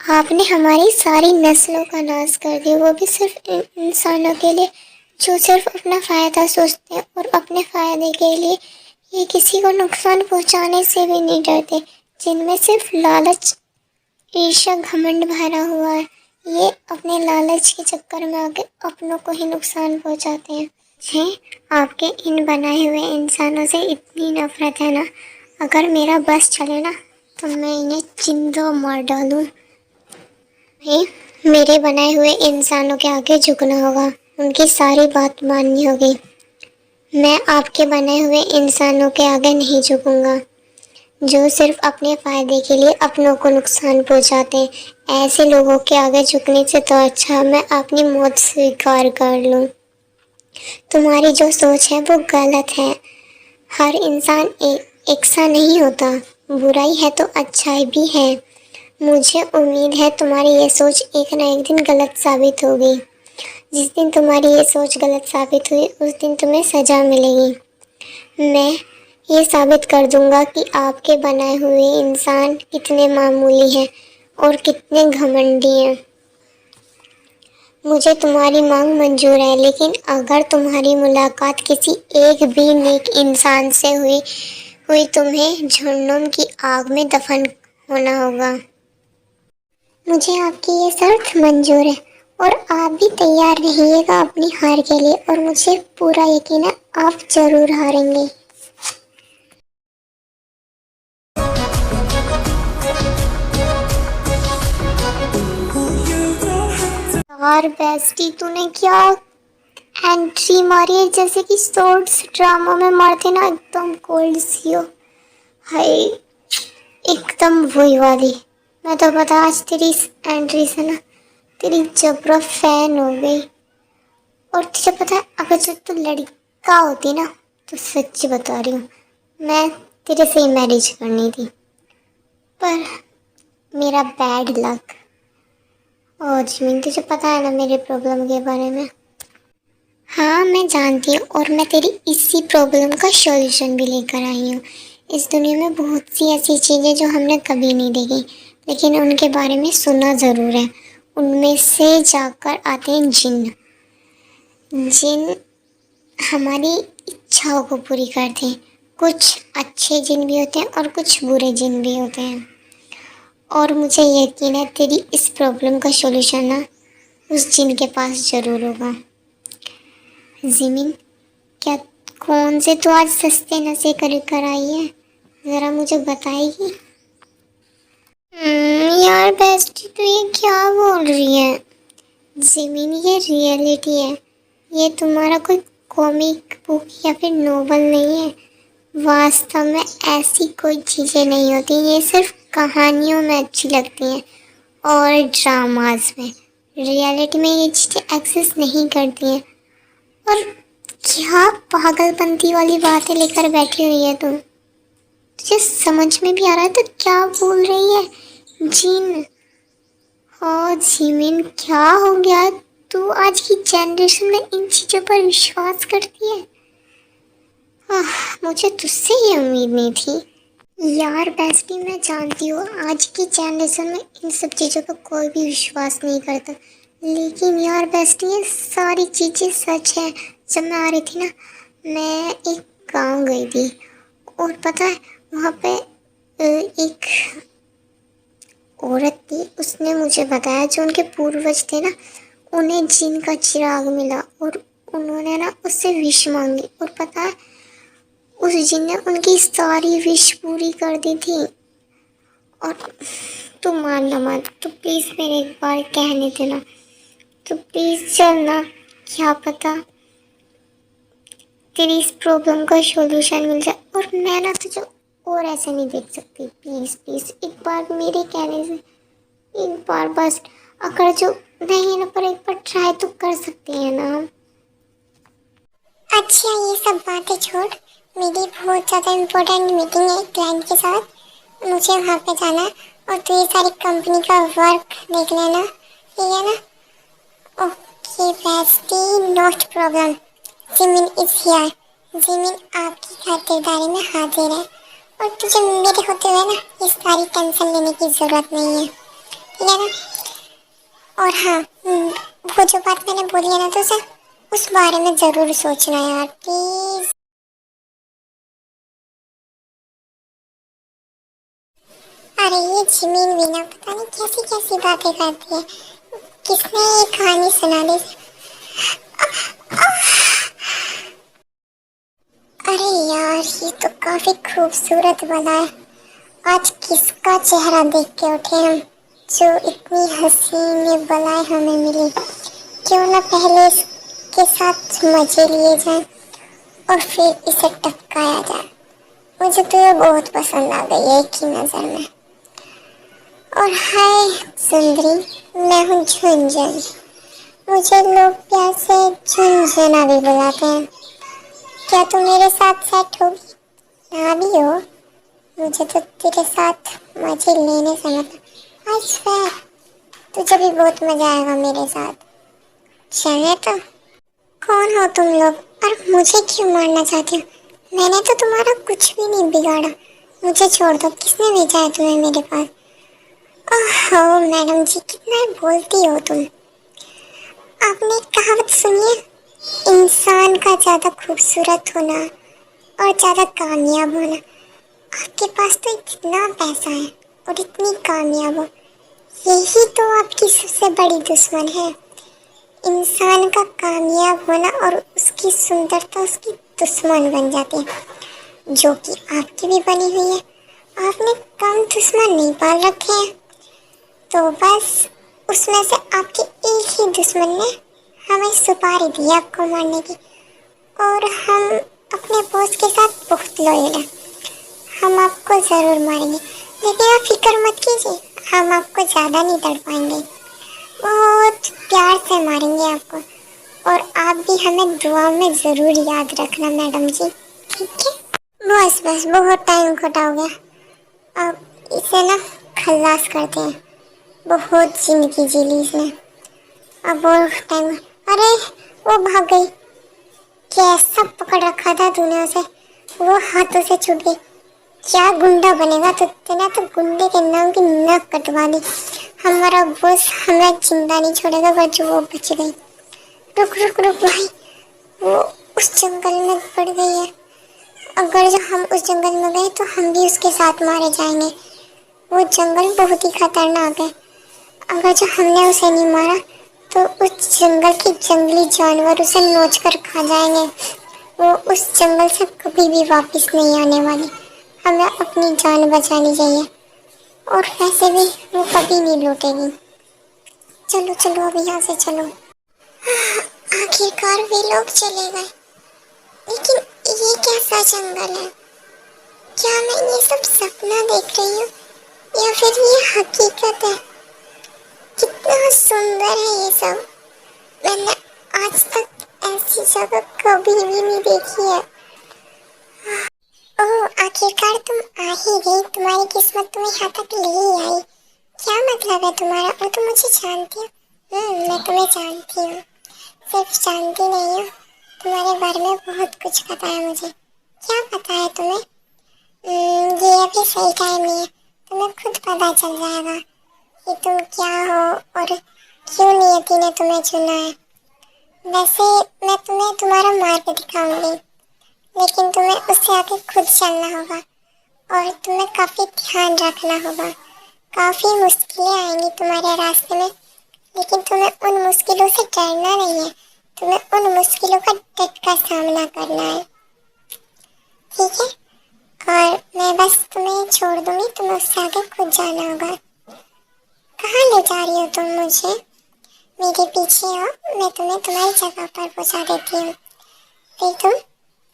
आपने हमारी सारी नस्लों का नाश कर दिया, वो भी सिर्फ इंसानों के लिए जो सिर्फ अपना फ़ायदा सोचते हैं और अपने फ़ायदे के लिए ये किसी को नुकसान पहुंचाने से भी नहीं डरते, जिनमें सिर्फ लालच, ईर्ष्या, घमंड भरा हुआ है। ये अपने लालच के चक्कर में आके अपनों को ही नुकसान पहुंचाते हैं। मुझे आपके इन बनाए हुए इंसानों से इतनी नफरत है ना, अगर मेरा बस चले ना तो मैं इन्हें जिंदा मार डालूं। मेरे बनाए हुए इंसानों के आगे झुकना होगा, उनकी सारी बात माननी होगी। मैं आपके बनाए हुए इंसानों के आगे नहीं झुकूंगा, जो सिर्फ अपने फ़ायदे के लिए अपनों को नुकसान पहुंचाते हैं। ऐसे लोगों के आगे झुकने से तो अच्छा मैं अपनी मौत स्वीकार कर लूं। तुम्हारी जो सोच है वो गलत है। हर इंसान एक सा नहीं होता, बुराई है तो अच्छाई भी है। मुझे उम्मीद है तुम्हारी ये सोच एक ना एक दिन गलत साबित होगी। जिस दिन तुम्हारी ये सोच गलत साबित हुई उस दिन तुम्हें सज़ा मिलेगी। मैं ये साबित कर दूंगा कि आपके बनाए हुए इंसान कितने मामूली हैं और कितने घमंडी हैं। मुझे तुम्हारी मांग मंजूर है, लेकिन अगर तुम्हारी मुलाकात किसी एक भी नेक इंसान से हुई तुम्हें जहन्नुम की आग में दफन होना होगा। मुझे आपकी ये शर्त मंजूर है और आप भी तैयार रहिएगा अपनी हार के लिए, और मुझे पूरा यकीन है आप जरूर हारेंगे। यार बेस्टी, तूने क्या एंट्री मारी है, जैसे कि शॉर्ट्स ड्रामा में मारते ना, एकदम कोल्ड सी हो। हाय, एकदम वही वाली। मैं तो पता आज तेरी इस एंट्री से ना तेरी जबरा फैन हो गई। और तुझे पता है, अगर जो तू लड़का होती ना तो सच्ची बता रही हूँ मैं तेरे से ही मैरिज करनी थी, पर मेरा बैड लक। और जिमिन, तुझे पता है ना मेरे प्रॉब्लम के बारे में। हाँ मैं जानती हूँ, और मैं तेरी इसी प्रॉब्लम का सॉल्यूशन भी लेकर आई हूँ। इस दुनिया में बहुत सी ऐसी चीज़ें जो हमने कभी नहीं देखी, लेकिन उनके बारे में सुना ज़रूर है। उनमें से जाकर आते हैं जिन। जिन हमारी इच्छाओं को पूरी करते हैं। कुछ अच्छे जिन भी होते हैं और कुछ बुरे जिन भी होते हैं। और मुझे यकीन है तेरी इस प्रॉब्लम का सॉल्यूशन ना उस जिन के पास ज़रूर होगा। जिमिन, क्या कौन से तो आज सस्ते नशे कर आई है, ज़रा मुझे बताएगी? यार बेस्टी, तू ये क्या बोल रही है? जिमिन, ये रियलिटी है। ये तुम्हारा कोई कॉमिक बुक या फिर नोवेल नहीं है। वास्तव में ऐसी कोई चीज़ें नहीं होती, ये सिर्फ कहानियों में अच्छी लगती हैं और ड्रामाज में। रियलिटी में ये चीज़ें एक्सिस्ट नहीं करती हैं। और क्या पागलपंती वाली बातें लेकर बैठी हुई है तुम? तुझे समझ में भी आ रहा है तो क्या बोल रही है? जिन, हाँ जिमिन, क्या हो गया? तू आज की जनरेशन में इन चीज़ों पर विश्वास करती है? मुझे तुझसे ये उम्मीद नहीं थी। यार बेस्टी, मैं जानती हूँ आज की जनरेशन में इन सब चीज़ों पर कोई भी विश्वास नहीं करता, लेकिन यार बेस्टी ये सारी चीज़ें सच है। जब मैं आ रही थी ना, मैं एक गांव गई थी और पता है वहाँ पे एक औरत थी, उसने मुझे बताया जो उनके पूर्वज थे ना, उन्हें जिन का चिराग मिला और उन्होंने ना उससे विश मांगी, और पता है उस जिन ने उनकी सारी विश पूरी कर दी थी। और तू मानना मत, तो प्लीज़ मेरे एक बार कहने देना, तो प्लीज़ चलना, क्या पता तेरी इस प्रॉब्लम का सॉल्यूशन मिल जाए। और मैं ना तुझे और ऐसे नहीं देख सकती, प्लीज़ प्लीज़ एक बार मेरे कहने से, एक बार बस, अगर जो नहीं है ना पर एक बार ट्राई तो कर सकते हैं ना हम। अच्छा ये सब बातें छोड़, मेरी बहुत ज़्यादा इम्पोर्टेंट मीटिंग है क्लाइंट के साथ, मुझे वहाँ पे जाना है। और तू ये सारी कंपनी का वर्क देख लेना, ठीक है ना? Okay bestie, not problem. Jimin is here. Jimin आपकी खातिरदारी में हाजिर है, और तुझे मेरे होते हुए ना ये सारी टेंशन लेने की ज़रूरत नहीं है। ठीक है ना। और हाँ, वो जो बात मैंने बोली है ना तो उसे उस बारे में जरूर सोचना यार प्लीज। अरे ये जिमीन भी ना पता नहीं कैसी कैसी बातें करती है। किसने ये कहानी सुना दी? अरे यार ये तो काफी खूबसूरत बना है। आज किसका चेहरा देख के उठे हम, जो इतनी हसीन बलाएं हमें मिली। क्यों ना पहले इसके साथ मजे लिए जाएं और फिर इसे टपकाया जाए। मुझे तो ये बहुत पसंद आ गई है एक ही नजर में। और हाय सुंदरी, मैं हूँ झुनझुन। मुझे लोग प्यार से झुनझुना भी बुलाते हैं। क्या तू मेरे साथ सेट होगी? ना भी हो, मुझे तो तेरे साथ मजे लेने से मतलब। आज फिर तुझे भी बहुत मजा आएगा मेरे साथ। चले तो। कौन हो तुम लोग और मुझे क्यों मारना चाहते हो? मैंने तो तुम्हारा कुछ भी नहीं बिगाड़ा। मुझे छोड़ दो। किसने भेजा है तुम्हें मेरे पास? ओह मैडम जी, कितना बोलती हो तुम। आपने एक कहावत सुनी है, इंसान का ज्यादा खूबसूरत होना और ज्यादा कामयाब होना। आपके पास तो इतना पैसा है और इतनी कामयाब हो, यही तो आपकी सबसे बड़ी दुश्मन है। इंसान का कामयाब होना और उसकी सुंदरता उसकी दुश्मन बन जाती है, जो कि आपकी भी बनी हुई है। आपने कम दुश्मन नहीं पाल रखे हैं, तो बस उसमें से आपके एक ही दुश्मन ने हमें सुपारी दी आपको मारने की। और हम अपने बॉस के साथ बहुत लॉयल हैं। हम आपको जरूर मारेंगे, लेकिन आप फिक्र मत कीजिए, हम आपको ज़्यादा नहीं तड़ पाएंगे। बहुत प्यार से मारेंगे आपको। और आप भी हमें दुआ में ज़रूर याद रखना मैडम जी, ठीक है? बस बस बहुत टाइम खटा हो गया, अब इसे ना खल्लास करते हैं। बहुत जिंदगी जी ली इसने, अब बहुत टाइम। अरे वो भाग गई। कैसा पकड़ रखा था तूने उसे, वो हाथों से छूट गई। क्या गुंडा बनेगा तो तेना तो गुंडे के नाम की नाक कटवा दी। हमारा बॉस हमें जिंदा नहीं छोड़ेगा, बच वो बच गई। रुक रुक रुक भाई, वो उस जंगल में पड़ गई है। अगर जो हम उस जंगल में गए तो हम भी उसके साथ मारे जाएंगे। वो जंगल बहुत ही खतरनाक है। अगर जो हमने उसे नहीं मारा तो उस जंगल के जंगली जानवर उसे नोच कर खा जाएंगे। वो उस जंगल से कभी भी वापस नहीं आने वाली। हमें अपनी जान बचानी चाहिए, और वैसे भी वो कभी नहीं लौटेगी। चलो चलो अब यहाँ से चलो। आखिरकार वे लोग चले गए, लेकिन ये कैसा जंगल है? क्या मैं ये सब सपना देख रही हूँ या फिर ये हकीकत है? कितना सुंदर है ये सब। मैंने आज तक ऐसी जगह कभी भी नहीं देखी है। ओह आखिरकार तुम आ ही गई। तुम्हारी किस्मत तुम्हें यहाँ तक ले ही आई। क्या मतलब है तुम्हारा? और तुम मुझे जानती हो? मैं तुम्हें जानती हूँ। सिर्फ जानती नहीं हूँ, तुम्हारे बारे में बहुत कुछ पता है मुझे। क्या पता है तुम्हें? ये अभी सही टाइम नहीं है, तुम्हें खुद पता चल जाएगा कि तुम क्या हो और क्यों नियति ने तुम्हें चुना है। वैसे मैं तुम्हें तुम्हारा मार्ग दिखाऊंगी, लेकिन तुम्हें उससे आगे खुद चलना होगा और तुम्हें काफी ध्यान रखना होगा। काफी मुश्किलें आएंगी तुम्हारे रास्ते में, लेकिन तुम्हें उन मुश्किलों से डरना नहीं है। तुम्हें उन मुश्किलों का डट कर सामना करना है, ठीक है? और मैं बस तुम्हें छोड़ दूंगी, तुम्हें उससे आगे खुद जाना होगा। कहाँ ले जा रही हो तुम मुझे? मेरे पीछे आओ, मैं तुम्हें तुम्हारी जगह पर पहुँचा देती हूँ, फिर तुम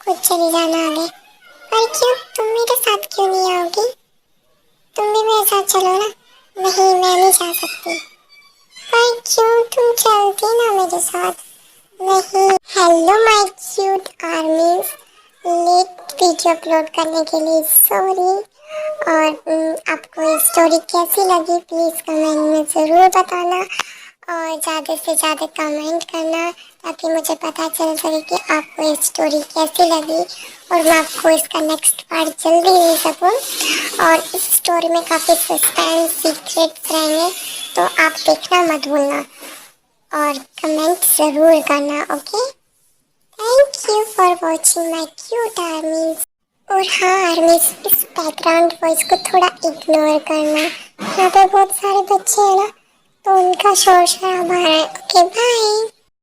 खुद चली जाना आगे। पर क्यों, तुम मेरे साथ क्यों नहीं आओगी? तुम भी मेरे साथ चलो ना। नहीं मैं नहीं जा सकती। पर क्यों, तुम चलती ना मेरे साथ? नहीं। Hello my cute armies, late video upload करने के लिए सॉरी। और आपको ये स्टोरी कैसी लगी प्लीज़ कमेंट में ज़रूर बताना, और ज़्यादा से ज़्यादा कमेंट करना ताकि मुझे पता चल सके कि आपको ये स्टोरी कैसी लगी और मैं आपको इसका नेक्स्ट पार्ट जल्दी दे सकूँ। और इस स्टोरी में काफ़ी सस्पेंस सीक्रेट्स रहेंगे, तो आप देखना मत भूलना और कमेंट ज़रूर करना, okay. Thank you for watching my cute आर्मीज। और हाँ आर्मीज, इस बैकग्राउंड वॉइस को थोड़ा इग्नोर करना, यहाँ पे बहुत सारे बच्चे हैं ना, तो उनका शोर शराबा आ रहा है। Okay bye.